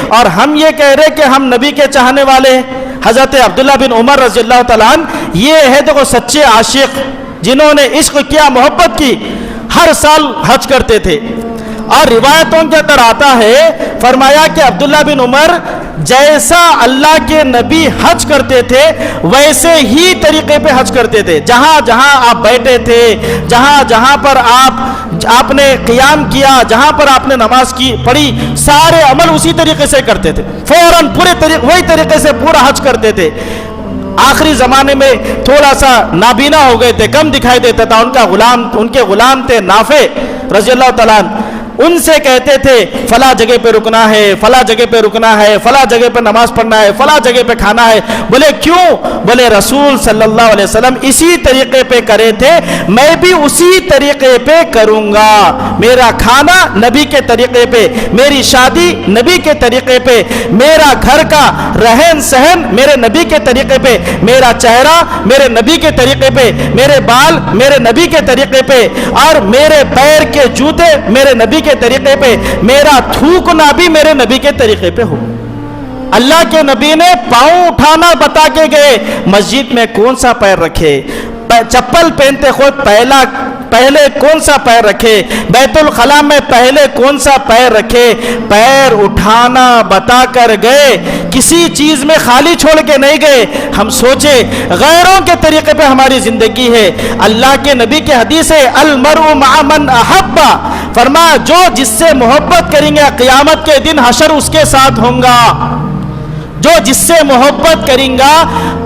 اور ہم یہ کہہ رہے کہ ہم نبی کے چاہنے والے ہیں. حضرت عبداللہ بن عمر رضی اللہ تعالیٰ عنہ یہ ہے دیکھو سچے عاشق جنہوں نے عشق کیا، محبت کی، ہر سال حج کرتے تھے. اور روایتوں کے اندر آتا ہے، فرمایا کہ عبداللہ بن عمر جیسا اللہ کے نبی حج کرتے تھے ویسے ہی طریقے پہ حج کرتے تھے. جہاں جہاں آپ بیٹھے تھے، جہاں جہاں پر آپ نے قیام کیا، جہاں پر آپ نے نماز کی پڑھی، سارے عمل اسی طریقے سے کرتے تھے، فوراً وہی طریقے سے پورا حج کرتے تھے. آخری زمانے میں تھوڑا سا نابینا ہو گئے تھے، کم دکھائی دیتا تھا. ان کے غلام تھے نافع رضی اللہ تعالیٰ عنہ، ان سے کہتے تھے فلاں جگہ پہ رکنا ہے، فلاں جگہ پہ رکنا ہے، فلاں جگہ پہ نماز پڑھنا ہے، فلاں جگہ پہ کھانا ہے. بولے کیوں؟ بولے رسول صلی اللہ علیہ وسلم اسی طریقے پہ کرے تھے، میں بھی اسی طریقے پہ کروں گا. میرا کھانا نبی کے طریقے پہ، میری شادی نبی کے طریقے پہ، میرا گھر کا رہن سہن میرے نبی کے طریقے پہ، میرا چہرہ میرے نبی کے طریقے پہ، میرے بال میرے نبی کے طریقے پہ، اور میرے پیر کے جوتے میرے نبی کے طریقے پہ، میرا تھوکنا بھی میرے نبی کے طریقے پہ ہو. اللہ کے نبی نے پاؤں اٹھانا بتا کے گئے، مسجد میں کون سا پیر رکھے، چپل پہنتے خود پہلے کون سا پیر رکھے، بیت الخلا میں پہلے کون سا پیر رکھے، پیر اٹھانا بتا کر گئے. کسی چیز میں خالی چھوڑ کے نہیں گئے. ہم سوچے غیروں کے طریقے پہ ہماری زندگی ہے. اللہ کے نبی کی حدیث ہے المرء مع من احب، فرمایا جو جس سے محبت کریں گے قیامت کے دن حشر اس کے ساتھ ہوں گا. جو جس سے محبت کریں گا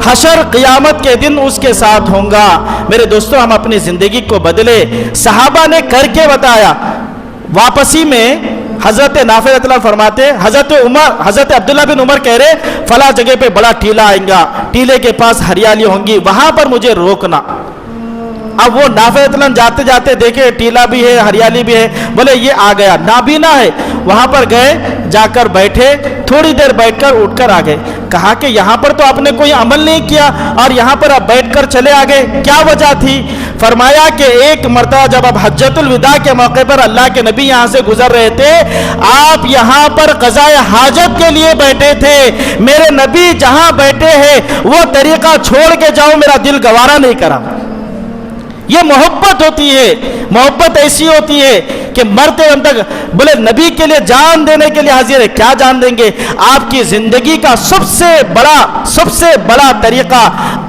حشر قیامت کے دن اس کے ساتھ ہوں گا. میرے دوستو ہم اپنی زندگی کو بدلے. صحابہ نے کر کے بتایا. واپسی میں حضرت نافع رضی اللہ فرماتے، حضرت عبداللہ بن عمر کہہ رہے فلاں جگہ پہ بڑا ٹیلا آئیں گا، ٹیلے کے پاس ہریالی ہوں گی، وہاں پر مجھے روکنا. اب وہ نافع رضی اللہ جاتے جاتے دیکھے ٹیلا بھی ہے، ہریالی بھی ہے، بولے یہ آ گیا، نابینا ہے. وہاں پر گئے، جا کر بیٹھے، تھوڑی دیر بیٹھ کر اٹھ کر آ گئے. کہا کہ یہاں پر تو آپ نے کوئی عمل نہیں کیا اور یہاں پر آپ بیٹھ کر چلے آ گئے، کیا وجہ تھی؟ فرمایا کہ ایک مرتبہ جب آپ حجۃ الوداع کے موقع پر اللہ کے نبی یہاں سے گزر رہے تھے، آپ یہاں پر قضائے حاجت کے لیے بیٹھے تھے. میرے نبی جہاں بیٹھے ہیں وہ طریقہ چھوڑ کے جاؤ، میرا دل گوارا نہیں کرا. یہ محبت ہوتی ہے. محبت ایسی ہوتی ہے کہ مرتے دم تک بولے نبی کے لیے جان دینے کے لیے حاضر ہے. کیا جان دیں گے؟ آپ کی زندگی کا سب سے بڑا طریقہ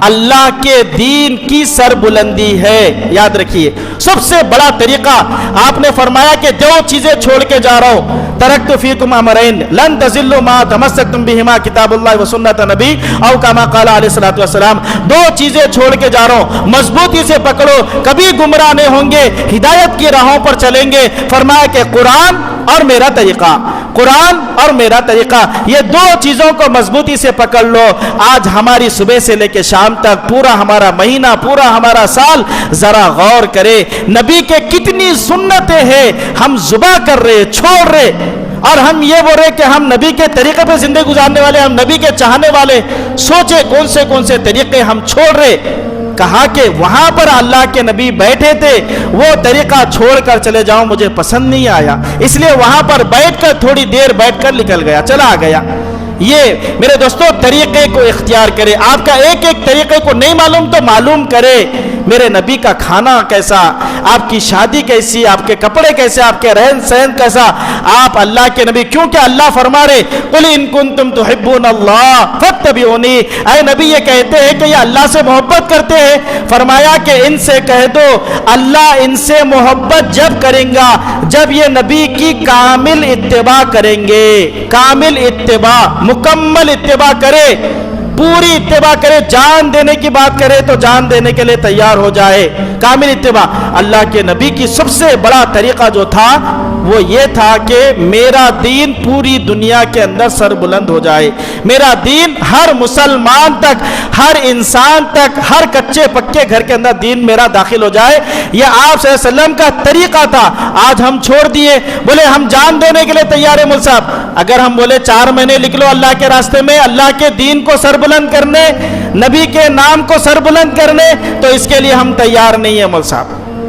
اللہ کے دین کی سربلندی ہے. یاد رکھیے سب سے بڑا طریقہ. آپ نے فرمایا کہ دو چیزیں چھوڑ کے جا رہا ہوں، ترکت فیکم امرین لن تضلوا ما تمسکتم بہما کتاب اللہ و سنت نبی او کما قال علیہ الصلوۃ والسلام. دو چیزیں چھوڑ کے جا رہا ہوں، مضبوطی سے پکڑو، کبھی گمراہ نہیں ہوں گے، ہدایت کی راہوں پر چلیں گے. فرمایا کہ قرآن اور میرا طریقہ، قرآن اور میرا طریقہ، یہ دو چیزوں کو مضبوطی سے پکڑ لو. آج ہماری صبح سے لے کے شام تک پورا ہمارا مہینہ، پورا ہمارا سال ذرا غور کرے نبی کے کتنی سنتیں ہیں ہم ذبح کر رہے، چھوڑ رہے. اور ہم یہ بول رہے کہ ہم نبی کے طریقے پہ زندگی گزارنے والے، ہم نبی کے چاہنے والے. سوچے کون سے طریقے ہم چھوڑ رہے. کہا کہ وہاں پر اللہ کے نبی بیٹھے تھے، وہ طریقہ چھوڑ کر چلے جاؤں مجھے پسند نہیں آیا، اس لیے وہاں پر بیٹھ کر تھوڑی دیر بیٹھ کر نکل گیا، چلا گیا. یہ میرے دوستو طریقے کو اختیار کرے. آپ کا ایک طریقے کو نہیں معلوم تو معلوم کرے. میرے نبی کا کھانا کیسا، آپ کی شادی کیسی، آپ کے کپڑے کیسے، آپ کے رہن سہن کیسا. آپ اللہ کے نبی، کیونکہ اللہ فرما رہے قل ان کنتم تحبون اللہ فاتبعونی، اے نبی یہ کہتے ہیں کہ یہ اللہ سے محبت کرتے ہیں. فرمایا کہ ان سے کہہ دو اللہ ان سے محبت جب کریں گا جب یہ نبی کی کامل اتباع کریں گے. کامل اتباع، مکمل اتباع کرے، پوری اتباع کرے. جان دینے کی بات کرے تو جان دینے کے لیے تیار ہو جائے. کامل اتباع. اللہ کے نبی کی سب سے بڑا طریقہ جو تھا وہ یہ تھا کہ میرا دین پوری دنیا کے اندر سر بلند ہو جائے. میرا دین ہر مسلمان تک، ہر انسان تک، ہر کچے پکے گھر کے اندر دین میرا داخل ہو جائے. یہ آپ صلی اللہ علیہ وسلم کا طریقہ تھا. آج ہم چھوڑ دیے. بولے ہم جان دینے کے لیے تیار ہیں. مول صاحب اگر ہم بولے 4 مہینے لکھ لو اللہ کے راستے میں، اللہ کے دین کو سر بلند کرنے، نبی کے نام کو سر بلند کرنے، تو اس کے لیے ہم تیار نہیں ہیں. مول صاحب